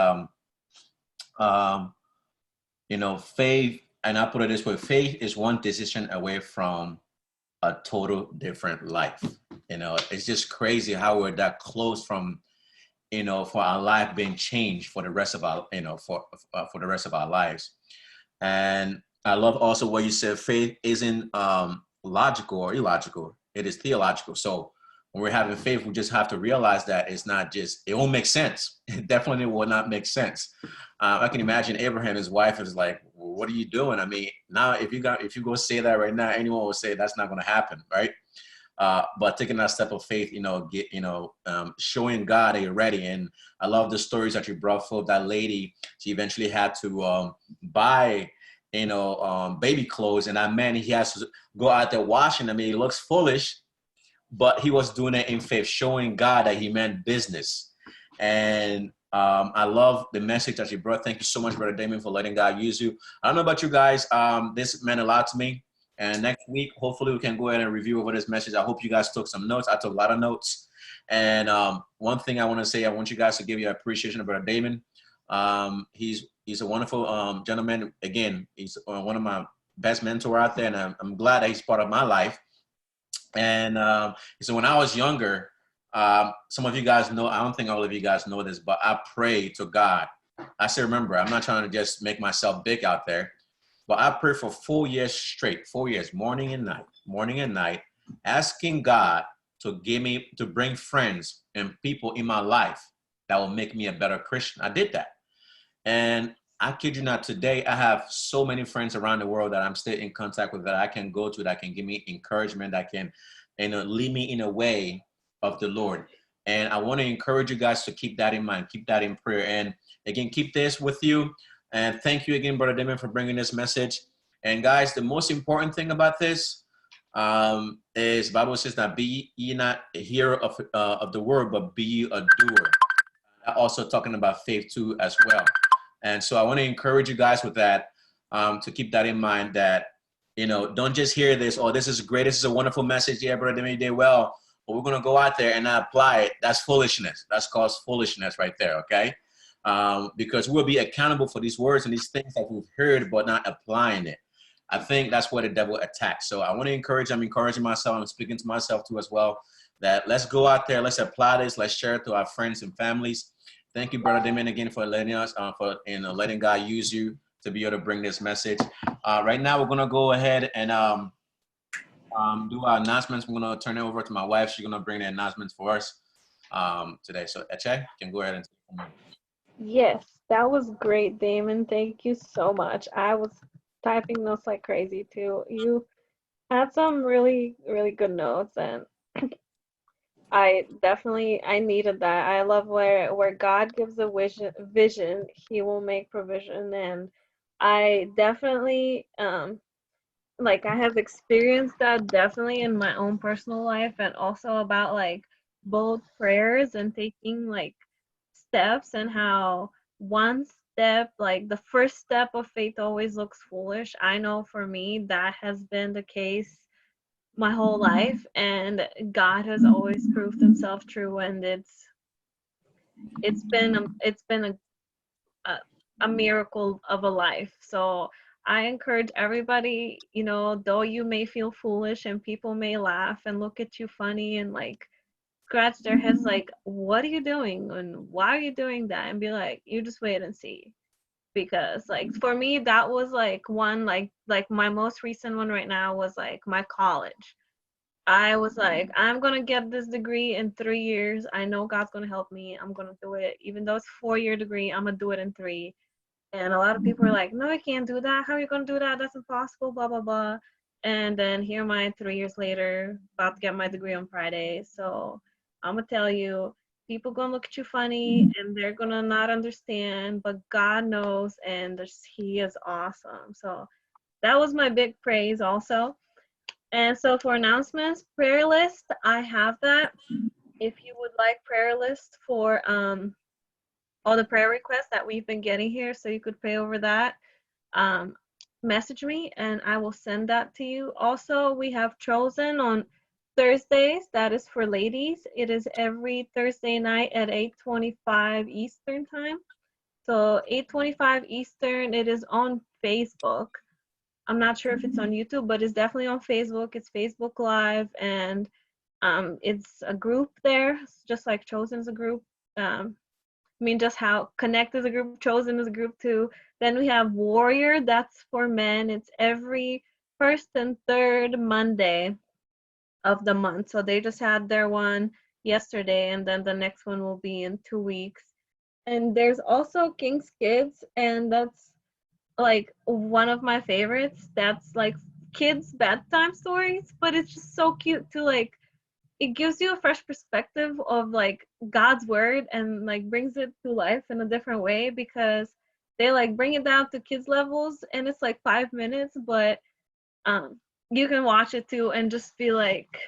faith, and I put it this way, faith is one decision away from a total different life. It's just crazy how we're that close from, for our life being changed for the rest of our, for the rest of our lives. And I love also what you said, faith isn't logical or illogical. It is theological. So when we're having faith, we just have to realize that it's not just, it won't make sense. It definitely will not make sense. I can imagine Abraham, his wife, is like, well, what are you doing? I mean, now if you go say that right now, anyone will say that's not going to happen, right? But taking that step of faith, showing God that you're ready. And I love the stories that you brought forth. That lady, she eventually had to buy, baby clothes, and that man, he has to go out there washing. I mean, he looks foolish, but he was doing it in faith, showing God that he meant business. And I love the message that you brought. Thank you so much, Brother Damon, for letting God use you. I don't know about you guys. This meant a lot to me. And next week, hopefully we can go ahead and review over this message. I hope you guys took some notes. I took a lot of notes. And one thing I want to say, I want you guys to give your appreciation of Brother Damon. He's a wonderful gentleman. Again, he's one of my best mentor out there, and I'm glad that he's part of my life. And so when I was younger, some of you guys know, I don't think all of you guys know this, but I prayed to God. I still remember, I'm not trying to just make myself big out there, but I prayed for 4 years straight, 4 years, morning and night, asking God to bring friends and people in my life that will make me a better Christian. I did that. And I kid you not, today I have so many friends around the world that I'm still in contact with, that I can go to, that can give me encouragement, that can lead me in a way of the Lord. And I want to encourage you guys to keep that in mind, keep that in prayer. And again, keep this with you. And thank you again, Brother Damon, for bringing this message. And guys, the most important thing about this is the Bible says that be ye not a hearer of the word, but be ye a doer. Also talking about faith too as well. And so I want to encourage you guys with that, to keep that in mind, that, don't just hear this, oh, this is great, this is a wonderful message, yeah, Brother Damon, you did well, but we're going to go out there and not apply it. That's foolishness. That's called foolishness right there, okay? Because we'll be accountable for these words and these things that we've heard, but not applying it. I think that's where the devil attacks. So I want to encourage, I'm encouraging myself, I'm speaking to myself too as well, that let's go out there, let's apply this, let's share it to our friends and families. Thank you, Brother Damon, again, for letting us, letting God use you to be able to bring this message. Right now, we're going to go ahead and do our announcements. I'm gonna turn it over to my wife. She's gonna bring the announcements for us today. So Eche, you can go ahead and take it from here. Yes, that was great, Damon. Thank you so much. I was typing notes like crazy too. You had some really, really good notes, and I needed that. I love where God gives a vision, He will make provision, and I definitely like I have experienced that definitely in my own personal life, and also about like both prayers and taking like steps, and how one step, like the first step of faith always looks foolish. I know for me that has been the case my whole life, and God has always proved himself true, and it's been a, a miracle of a life. So I encourage everybody, though you may feel foolish and people may laugh and look at you funny and like scratch their heads like, what are you doing and why are you doing that, and be like, you just wait and see. Because like for me that was like one, like my most recent one right now was like my college. I was like, I'm gonna get this degree in 3 years. I know God's gonna help me. I'm gonna do it. Even though it's 4 year degree, I'm gonna do it in 3. And a lot of people are like, no, I can't do that. How are you gonna do that? That's impossible, blah blah blah. And then here am I 3 years later, about to get my degree on Friday. So I'm gonna tell you, people gonna look at you funny and they're gonna not understand, but God knows, and He is awesome. So that was my big praise also. And so for announcements, prayer list, I have that. If you would like prayer list for all the prayer requests that we've been getting here, so you could pray over that, um, message me and I will send that to you. Also, we have Chosen on Thursdays. That is for ladies. It is every Thursday night at 8:25 Eastern time. So 8:25 Eastern, it is on Facebook. I'm not sure if it's on YouTube, but it's definitely on Facebook. It's Facebook Live, and it's a group there, just like Chosen is a group. I mean, just how Connect is a group, Chosen is a group too. Then we have Warrior, that's for men. It's every first and third Monday of the month. So they just had their one yesterday, and then the next one will be in 2 weeks. And there's also King's Kids, and that's like one of my favorites. That's like kids bedtime stories, but it's just so cute to like, it gives you a fresh perspective of like God's word, and like brings it to life in a different way, because they like bring it down to kids levels, and it's like 5 minutes, but you can watch it too and just be like,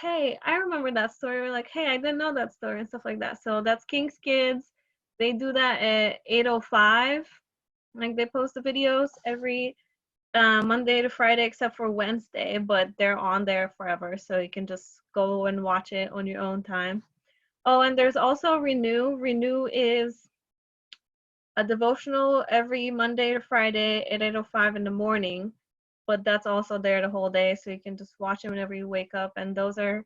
hey, I remember that story, or like, hey, I didn't know that story, and stuff like that. So that's King's Kids. They do that at 8:05. Like they post the videos every Monday to Friday except for Wednesday, but they're on there forever, so you can just go and watch it on your own time. Oh, and there's also Renew. Renew is a devotional every Monday to Friday at 8:05 in the morning, but that's also there the whole day, so you can just watch it whenever you wake up. And those are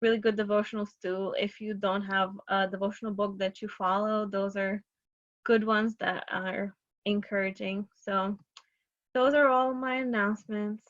really good devotionals too. If you don't have a devotional book that you follow, those are good ones that are encouraging. So those are all my announcements.